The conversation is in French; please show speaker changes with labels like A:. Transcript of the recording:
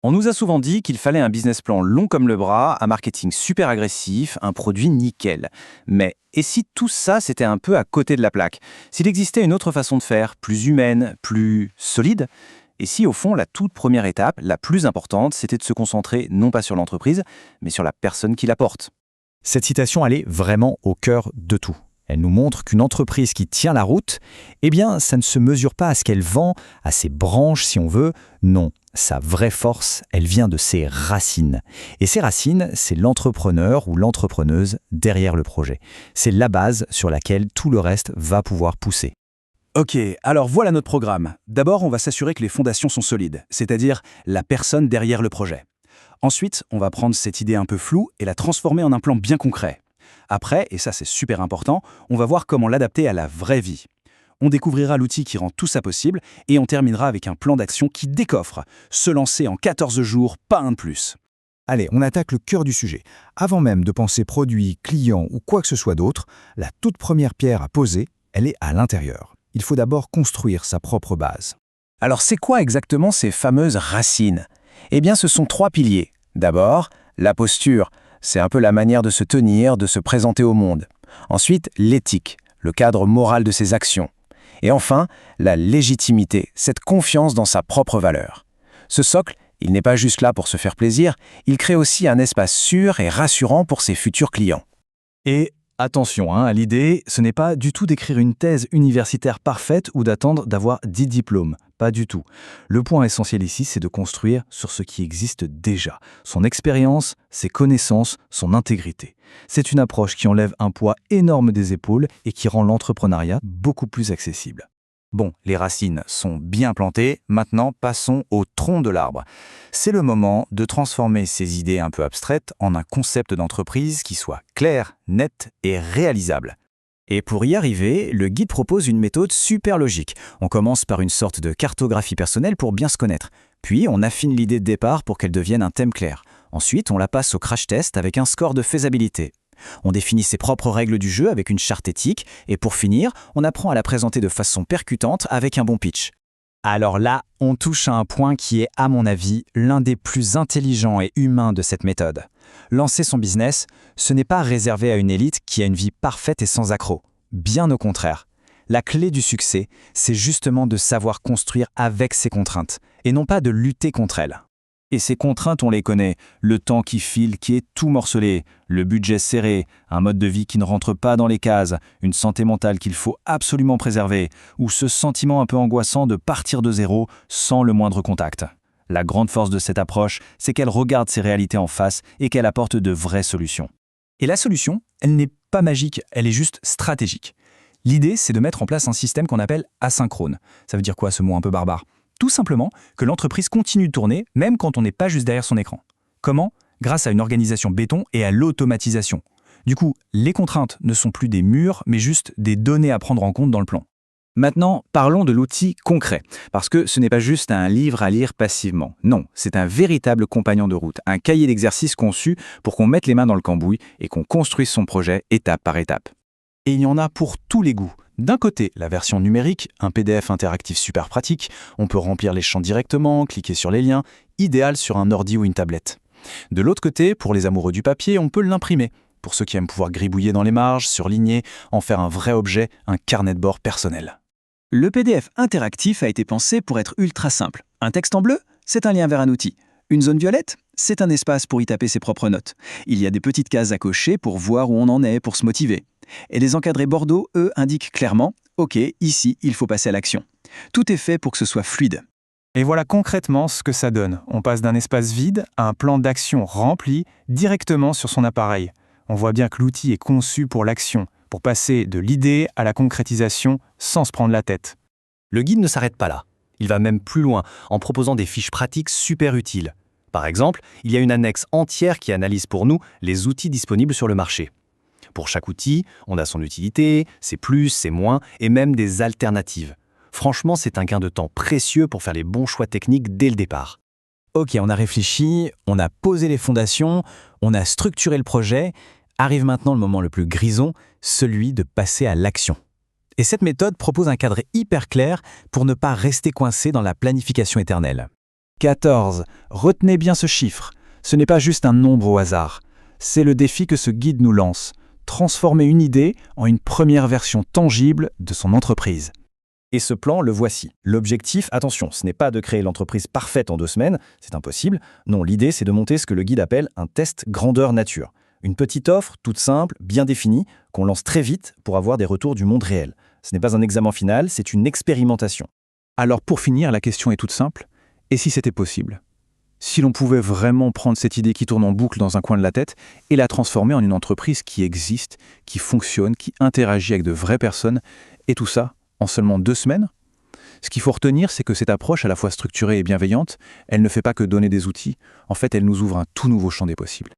A: On nous a souvent dit qu'il fallait un business plan long comme le bras, un marketing super agressif, un produit nickel. Mais et si tout ça c'était un peu à côté de la plaque? S'il existait une autre façon de faire, plus humaine, plus solide? Et si au fond la toute première étape, la plus importante, c'était de se concentrer non pas sur l'entreprise, mais sur la personne qui la porte?
B: Cette citation, elle est vraiment au cœur de tout. Elle nous montre qu'une entreprise qui tient la route, eh bien, ça ne se mesure pas à ce qu'elle vend, à ses branches si on veut. Non, sa vraie force, elle vient de ses racines. Et ces racines, c'est l'entrepreneur ou l'entrepreneuse derrière le projet. C'est la base sur laquelle tout le reste va pouvoir pousser.
C: Ok, alors voilà notre programme. D'abord, on va s'assurer que les fondations sont solides, c'est-à-dire la personne derrière le projet. Ensuite, on va prendre cette idée un peu floue et la transformer en un plan bien concret. Après, et ça c'est super important, on va voir comment l'adapter à la vraie vie. On découvrira l'outil qui rend tout ça possible et on terminera avec un plan d'action qui décoffre. Se lancer en 14 jours, pas un de plus.
D: Allez, on attaque le cœur du sujet. Avant même de penser produit, client ou quoi que ce soit d'autre, la toute première pierre à poser, elle est à l'intérieur. Il faut d'abord construire sa propre base.
A: Alors c'est quoi exactement ces fameuses racines? Eh bien ce sont 3 piliers. D'abord, la posture. C'est un peu la manière de se tenir, de se présenter au monde. Ensuite, l'éthique, le cadre moral de ses actions. Et enfin, la légitimité, cette confiance dans sa propre valeur. Ce socle, il n'est pas juste là pour se faire plaisir, il crée aussi un espace sûr et rassurant pour ses futurs clients.
B: Et attention à l'idée, ce n'est pas du tout d'écrire une thèse universitaire parfaite ou d'attendre d'avoir 10 diplômes. Pas du tout. Le point essentiel ici, c'est de construire sur ce qui existe déjà. Son expérience, ses connaissances, son intégrité. C'est une approche qui enlève un poids énorme des épaules et qui rend l'entrepreneuriat beaucoup plus accessible.
A: Bon, les racines sont bien plantées, maintenant passons au tronc de l'arbre. C'est le moment de transformer ces idées un peu abstraites en un concept d'entreprise qui soit clair, net et réalisable. Et pour y arriver, le guide propose une méthode super logique. On commence par une sorte de cartographie personnelle pour bien se connaître. Puis on affine l'idée de départ pour qu'elle devienne un thème clair. Ensuite, on la passe au crash test avec un score de faisabilité. On définit ses propres règles du jeu avec une charte éthique. Et pour finir, on apprend à la présenter de façon percutante avec un bon pitch. Alors là, on touche à un point qui est, à mon avis, l'un des plus intelligents et humains de cette méthode. Lancer son business, ce n'est pas réservé à une élite qui a une vie parfaite et sans accroc. Bien au contraire. La clé du succès, c'est justement de savoir construire avec ses contraintes, et non pas de lutter contre elles. Et ces contraintes, on les connaît. Le temps qui file, qui est tout morcelé, le budget serré, un mode de vie qui ne rentre pas dans les cases, une santé mentale qu'il faut absolument préserver, ou ce sentiment un peu angoissant de partir de zéro sans le moindre contact. La grande force de cette approche, c'est qu'elle regarde ces réalités en face et qu'elle apporte de vraies solutions. Et la solution, elle n'est pas magique, elle est juste stratégique. L'idée, c'est de mettre en place un système qu'on appelle asynchrone. Ça veut dire quoi ce mot un peu barbare? Tout simplement que l'entreprise continue de tourner, même quand on n'est pas juste derrière son écran. Comment? Grâce à une organisation béton et à l'automatisation. Du coup, les contraintes ne sont plus des murs, mais juste des données à prendre en compte dans le plan. Maintenant, parlons de l'outil concret, parce que ce n'est pas juste un livre à lire passivement. Non, c'est un véritable compagnon de route, un cahier d'exercices conçu pour qu'on mette les mains dans le cambouis et qu'on construise son projet étape par étape. Et il y en a pour tous les goûts. D'un côté, la version numérique, un PDF interactif super pratique, on peut remplir les champs directement, cliquer sur les liens, idéal sur un ordi ou une tablette. De l'autre côté, pour les amoureux du papier, on peut l'imprimer. Pour ceux qui aiment pouvoir gribouiller dans les marges, surligner, en faire un vrai objet, un carnet de bord personnel.
E: Le PDF interactif a été pensé pour être ultra simple. Un texte en bleu, c'est un lien vers un outil. Une zone violette, c'est un espace pour y taper ses propres notes. Il y a des petites cases à cocher pour voir où on en est, pour se motiver. Et les encadrés bordeaux, eux, indiquent clairement « Ok, ici, il faut passer à l'action ». Tout est fait pour que ce soit fluide.
F: Et voilà concrètement ce que ça donne. On passe d'un espace vide à un plan d'action rempli directement sur son appareil. On voit bien que l'outil est conçu pour l'action, pour passer de l'idée à la concrétisation sans se prendre la tête.
G: Le guide ne s'arrête pas là. Il va même plus loin en proposant des fiches pratiques super utiles. Par exemple, il y a une annexe entière qui analyse pour nous les outils disponibles sur le marché. Pour chaque outil, on a son utilité, ses plus, ses moins et même des alternatives. Franchement, c'est un gain de temps précieux pour faire les bons choix techniques dès le départ.
B: Ok, on a réfléchi, on a posé les fondations, on a structuré le projet. Arrive maintenant le moment le plus grison, celui de passer à l'action. Et cette méthode propose un cadre hyper clair pour ne pas rester coincé dans la planification éternelle. 14. Retenez bien ce chiffre. Ce n'est pas juste un nombre au hasard. C'est le défi que ce guide nous lance. Transformer une idée en une première version tangible de son entreprise.
G: Et ce plan, le voici. L'objectif, attention, ce n'est pas de créer l'entreprise parfaite en 2 semaines, c'est impossible. Non, l'idée, c'est de monter ce que le guide appelle un test grandeur nature. Une petite offre, toute simple, bien définie, qu'on lance très vite pour avoir des retours du monde réel. Ce n'est pas un examen final, c'est une expérimentation.
C: Alors pour finir, la question est toute simple. Et si c'était possible? Si l'on pouvait vraiment prendre cette idée qui tourne en boucle dans un coin de la tête et la transformer en une entreprise qui existe, qui fonctionne, qui interagit avec de vraies personnes, et tout ça en seulement 2 semaines? Ce qu'il faut retenir, c'est que cette approche à la fois structurée et bienveillante, elle ne fait pas que donner des outils, en fait elle nous ouvre un tout nouveau champ des possibles.